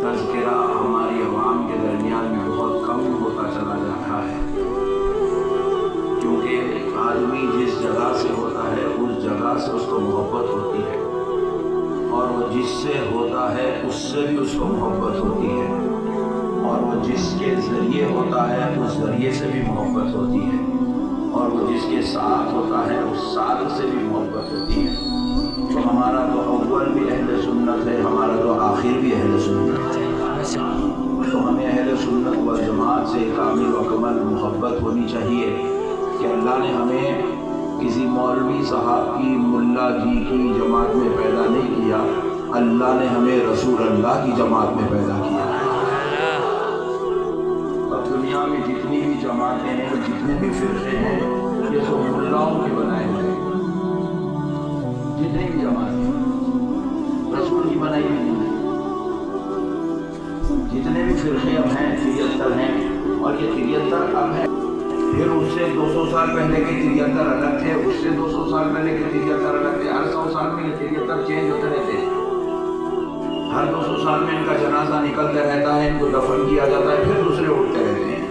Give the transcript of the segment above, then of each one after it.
تذکرہ ہماری عوام کے درمیان میں بہت کم ہوتا چلا جاتا ہے، کیونکہ آدمی جس جگہ سے ہوتا ہے اس جگہ سے اس کو محبت ہوتی ہے، اور وہ جس سے ہوتا ہے اس سے بھی اس کو محبت ہوتی ہے، اور وہ جس کے ذریعے ہوتا ہے اس ذریعے سے بھی محبت ہوتی ہے، اور وہ جس کے ساتھ ہوتا ہے اس ساتھ سے بھی محبت ہوتی ہے۔ تو ہمارا تو اول بھی اہل سنت ہے، ہمارا تو آخر بھی اہل سنت ہے، تو ہمیں اہل سنت والجماعت سے کامل و کمل محبت ہونی چاہیے کہ اللہ نے ہمیں کسی مولوی صاحب کی، ملا جی کی جماعت میں پیدا نہیں کیا، اللہ نے ہمیں رسول اللہ کی جماعت میں پیدا کیا۔ اب دنیا میں جتنی بھی جماعتیں ہیں، جتنے بھی فرقے ہیں، یہ سب ملاؤں کے بنائے ہوئے ہیں۔ جتنی بھی جماعتیں رسول کی بنائی ہوئی نہیں، جتنے بھی فرقے اب ہیں 73 ہیں، اور یہ 73 اب ہیں، پھر اس سے 200 سال پہلے کے 73 الگ تھے، اس سے 200 سال پہلے کے 73 الگ تھے، ہر 100 سال میں یہ 73 چینج ہوتے رہتے ہیں، ہر 200 سال میں ان کا جنازہ نکلتا رہتا ہے، ان کو دفن کیا جاتا ہے، پھر دوسرے اٹھتے رہتے ہیں،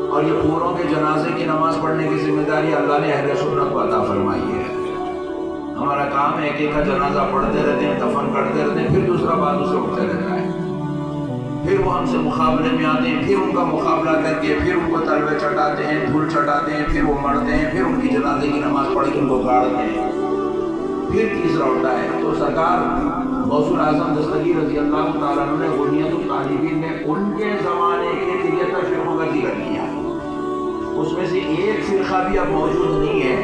اور یہ پوروں کے جنازے کی نماز پڑھنے کی ذمہ داری اللہ نے اہل سنت کو عطا فرمائی ہے۔ ہمارا کام ہے ایک ایک کا جنازہ پڑھتے رہتے ہیں، دفن کرتے رہتے ہیں، پھر دوسرا بعد دوسرا اٹھتے رہتا ہے، پھر وہ ہم سے مقابلے میں آتے ہیں، پھر ان کا مقابلہ کر کے پھر ان کو تلوے چٹاتے ہیں، دھول چٹاتے ہیں، پھر وہ مرتے ہیں، پھر ان کی جنازے کی نماز پڑھ کے ان کو گاڑتے ہیں، پھر تیسرا اٹھتا ہے۔ تو سرکار غوث الاعظم دستگیر رضی اللہ تعالیٰ عنہ نے غنیۃ الطالبین میں ان کے زمانے کے 73 فرقوں کا ذکر کیا، اس میں سے ایک فرقہ بھی اب موجود نہیں ہے،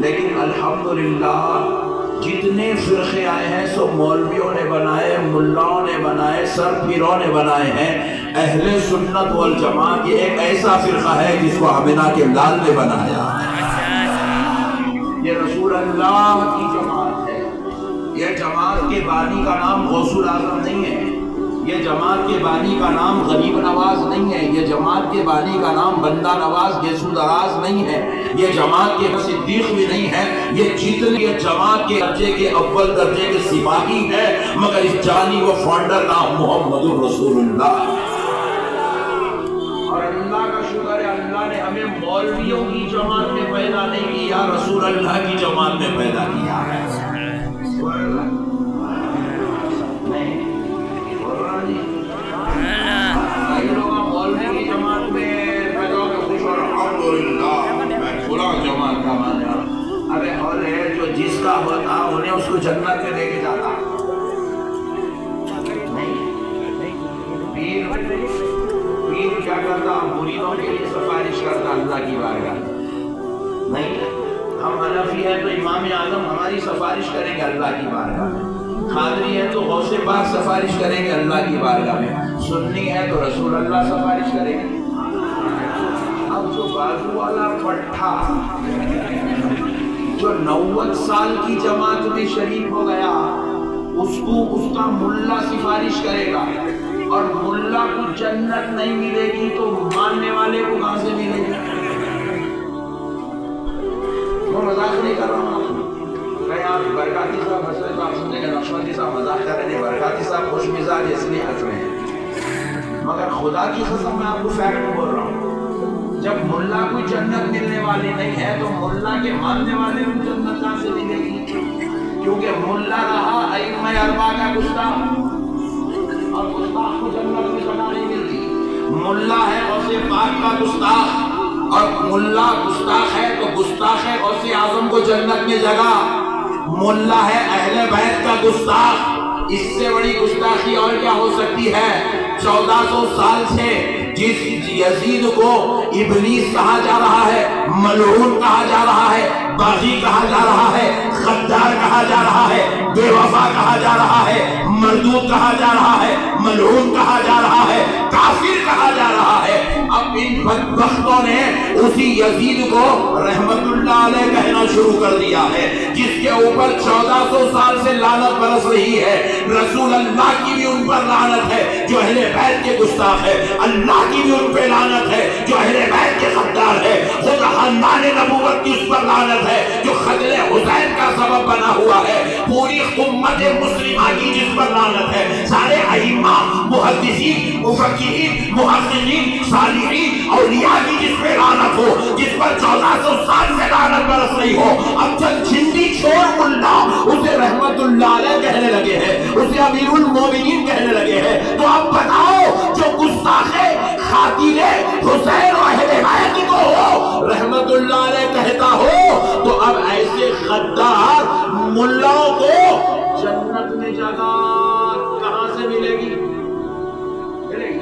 لیکن الحمدللہ جتنے فرقے آئے ہیں سب مولویوں نے بنائے، ملاؤں نے بنائے، سر پیروں نے بنائے ہیں۔ اہل سنت والجماعت یہ ایک ایسا فرقہ ہے جس کو آمنہ کے لال نے بنایا، یہ رسول اللہ کی جماعت ہے۔ یہ جماعت کے بانی کا نام غوث الاعظم نہیں ہے، یہ جماعت کے بانی کا نام غریب نواز نہیں ہے، یہ جماعت کے بانی کا نام بندہ نواز گیسو دراز نہیں ہے، یہ جماعت کے صدیق بھی نہیں ہے، یہ جتنی جماعت کے درجے کے اول درجے کے سپاہی ہے، مگر اس جانی و فاؤنڈر نام محمد رسول اللہ۔ اور اللہ کا شکر ہے اللہ نے ہمیں مولویوں کی جماعت میں پیدا نہیں کیا، رسول اللہ کی جماعت میں پیدا کیا ہے۔ ارے اور ہے جو جس کا ہوتا انہیں اس کو جنت میں لے کے جاتا نہیں، پیر کیا کرتا؟ مریدوں کے لیے سفارش کرتا اللہ کی بارگاہ نہیں۔ ہم حنفی ہیں تو امام اعظم ہماری سفارش کریں گے اللہ کی بارگاہ میں، قادری ہے تو غوث پاک سفارش کریں گے اللہ کی بارگاہ میں، سنی ہے تو رسول اللہ سفارش کریں گے۔ اب جو بازو والا پٹھا جو 90 سال کی جماعت میں شریک ہو گیا، اس کو اس کا ملا سفارش کرے گا، اور ملا کو جنت نہیں ملے گی تو ماننے والے کو کہاں سے ملے گی؟ میں مذاق نہیں کر رہا ہوں، کہیں آپ برکاتی صاحب ہنس رہے تو آپ سمجھیں گے نقشبندی صاحب مذاق کر رہے ہیں، برکاتی صاحب خوش مزاج اس لیے ہنس رہے ہیں، مگر خدا کی قسم میں آپ کو فیکٹ بول رہا ہوں، جب ملا کوئی جنت ملنے والی نہیں ہے تو ملا کے ماننے والے کو جنت کہاں سے ملے گی؟ کیونکہ ملا رہا ائمہ اربعہ کا گستاخ، اور گستاخ کو جنت میں جگہ نہیں ملتی۔ ملا ہے غوث پاک کا گستاخ، اور ملا گستاخ ہے تو گستاخ ہے غوث اعظم کو جنت میں جگہ، ملا ہے اہل بیت کا گستاخ، اس سے بڑی گستاخی اور کیا ہو سکتی ہے؟ 1400 سال سے جس یزید کو ابلیس کہا جا رہا ہے، ملعون کہا جا رہا ہے، باغی کہا جا رہا ہے، غدار کہا جا رہا ہے، بے وفا کہا جا رہا ہے، مردود کہا جا رہا ہے، ملعون کہا جا رہا ہے، کافر کہا جا رہا ہے، اب ان بدبختوں نے اسی یزید کو رحمت اللہ علیہ کہنا شروع کر دیا ہے، جس کے اوپر 1400 سال سے لعنت برس رہی ہے۔ رسول اللہ کی بھی ان پر لعنت ہے جو اہل بیت کے گستاخ ہے، اللہ کی بھی ان پہ لعنت ہے جو اہل بیت کے غدار ہے، خود خاندان نبوت کی اس پر لعنت ہے جو قتل حسین کا سبب سبب بنا ہوا ہے، پوری امت مسلمہ کی جس پر لعنت ہے، سارے ائمہ، محدثین، مفکرین، محققین، صالحین، اولیاء کی جس پہ لعنت ہو، جس پر 1400 سال سے لعنت برس رہی ہو، اب چند چھندی چھوڑ ملا اسے رحمت اللہ علیہ کہنے لگے ہیں، اسے امیر المومنین کہنے لگے ہیں، تو اب بتاؤ جو گستاخ خاطر حسین و اہل بیت کو ہو رحمت اللہ علیہ کہتا ہو، تو اب ایسے غدار ملاؤں کو جنت میں جگہ کہاں سے ملے گی؟ ملے گی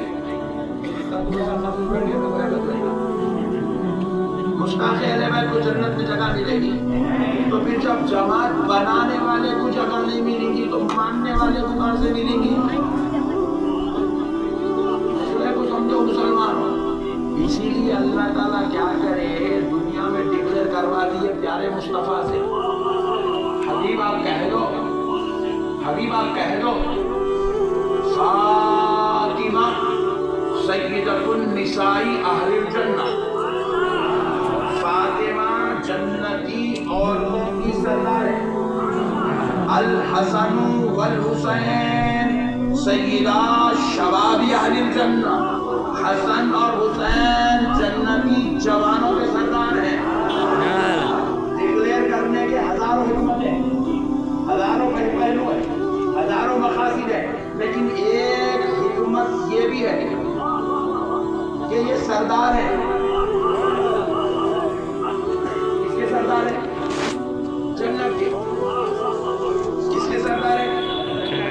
گستاخ اہل بیت کو جنت میں جگہ ملے گی، تو پھر جب جماعت بنانے والے کو جگہ نہیں ملے گی تو ماننے والے کو کہاں سے ملے گی؟ کو سمجھو مسلمانوں، اسی لیے اللہ تعالیٰ کیا کرے، دنیا میں ڈکلیئر کروا دیے پیارے مصطفیٰ سے، حبیب آپ کہہ دو، حبیب آپ کہہ دو فاطمہ سیدۃ النساء اہل الجنہ، فاطمہ جنتی عورتوں کی سردار ہے، الحسن والحسین سیدہ شباب اہل الجنہ، حسن اور حسین جنتی جوانوں کے سردار ہیں۔ ڈکلیئر کرنے کے ہزاروں حکمتیں، ہزاروں پہلو ہیں، ہزاروں مقاصد ہیں، لیکن ایک حکمت یہ بھی ہے کہ یہ سردار ہے، کس کے سردار ہے؟ جنت کے، کس کے سردار ہے؟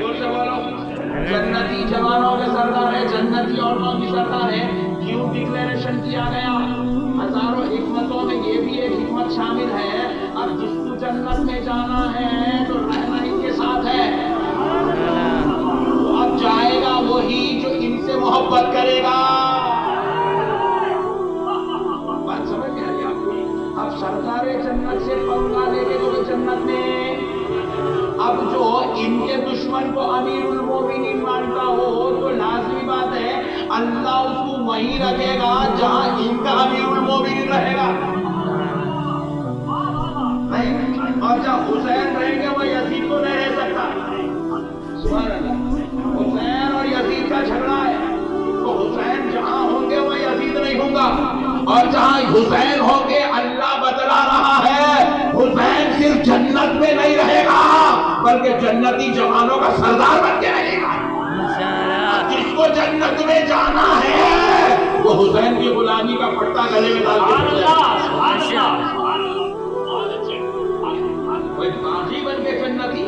بول سے بولو، جنتی جوانوں کے سردار ہے، جنتی عورتوں کی سردار ہے۔ کیوں ڈکلیریشن کیا گیا؟ ہزاروں حکمتوں میں یہ بھی ایک حکمت شامل ہے، اب جس کو جنت میں جانا ہے تو رہنا ان کے ساتھ ہے، تو اب جائے گا وہی جو ان سے محبت کرے گا۔ بات سمجھ میں آئی آپ کو؟ اب سردار جنت سے پنگا لے کے جو جنت میں، اب جو ان کے دشمن کو امیر المومنین مانتا ہو تو لازمی بات ہے اللہ اس کو وہیں رکھے گا جہاں ان کا امیر المومنین رہے گا، نہیں، اور جہاں حسین رہیں گے وہ یزید کو نہیں رہ سکتا۔ سبحان اللہ، حسین اور یزید کا جھگڑا ہے، تو حسین جہاں ہوں گے وہ یزید نہیں ہوں گا، اور جہاں حسین ہوں گے اللہ بتلا رہا ہے حسین صرف جنت میں نہیں رہے گا بلکہ جنتی جوانوں کا سردار بن کے رہے گا۔ جس کو جنت میں جانا ہے وہ حسین کی غلامی کا پٹا گلے میں ڈال کے باغی بن کے جنتی۔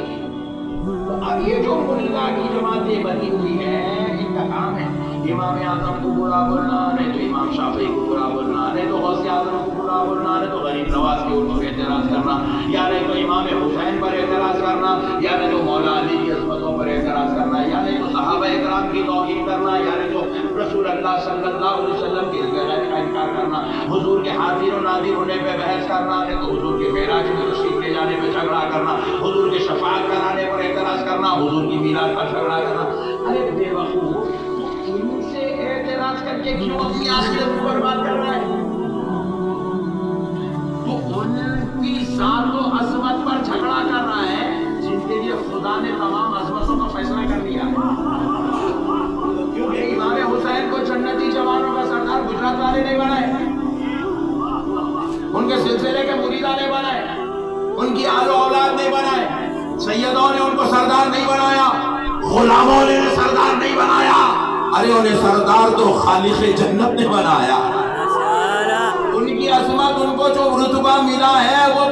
تو اب یہ جو ملا کی جماعتیں بنی ہوئی ہیں ان کا کام ہے امام اعظم کو برا بولنا، نہیں تو امام شافعی کو برا بولنا، نہیں تو غوث اعظم کو برا بولنا، نہیں تو غریب نواز کے اوپر اعتراض کرنا، یا نہیں تو امام حسین پر اعتراض کرنا، یا نہیں تو مولا علی کی عظمتوں پر اعتراض کرنا، یا نہیں تو صحابہ اکرام کی توہین کرنا، یا نہیں تو رسول اللہ صلی اللہ علیہ وسلم کی غیرت کا انکار کرنا، حضور کے حاضر و ناظر ہونے پہ بحث کرنا، نہیں تو حضور کے معراج میں تشریف لے جانے پہ جھگڑا کرنا، حضور کے شفاعت کرانے پر اعتراض کرنا، حضور کی میلاد پر جھگڑا کرنا۔ ارے بے وقوف، ان سے اعتراض کر کے کیوں اپنی آخرت کو برباد کر رہا ہے؟ تو ان کی ذات و عظمت پر جھگڑا کر رہا ہے جن کے لیے خدا نے تمام عظمتوں کا فیصلہ کر دیا، کیونکہ امام حسین کو جنتی جوانوں کا سردار گجرات والے نہیں بنائے، ان کے سلسلے کے مریدہ نے بنائے، ان کی آل و اولاد نے بنائے، سیدوں نے ان کو سردار نہیں بنایا، غلاموں نے سردار نہیں بنایا، ارے انہیں سردار تو خالق جنت نے بنایا۔ ان کی عظمت، ان کو جو رتبہ ملا ہے وہ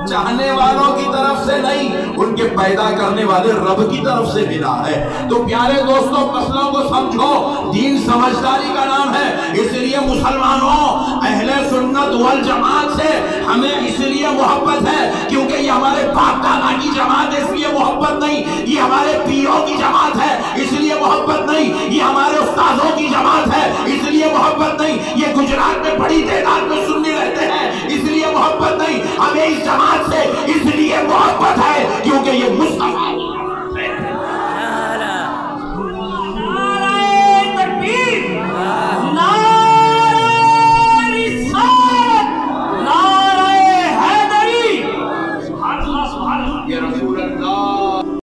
چاہنے والوں کی طرف سے نہیں، ان کے پیدا کرنے والے رب کی طرف سے ملا ہے۔ تو پیارے دوستوں، مسئلوں کو سمجھو، دین سمجھداری کا نام ہے، اس لیے مسلمانوں اہل سنت والجماعت سے ہمیں اس لیے محبت ہے کیونکہ یہ ہمارے باپ دادا کی جماعت ہے، اس لیے محبت نہیں، یہ ہمارے پیروں کی جماعت ہے اس لیے محبت نہیں، یہ ہمارے استادوں کی جماعت ہے اس لیے محبت نہیں، یہ گجرات میں بڑی تعداد میں سنی رہتے ہیں اس لیے محبت نہیں، ہمیں اس جماعت سے اس لیے محبت ہے کیونکہ یہ مصطفیٰ نعرہ حیدری، سبحان اللہ سبحان اللہ۔ کے رسول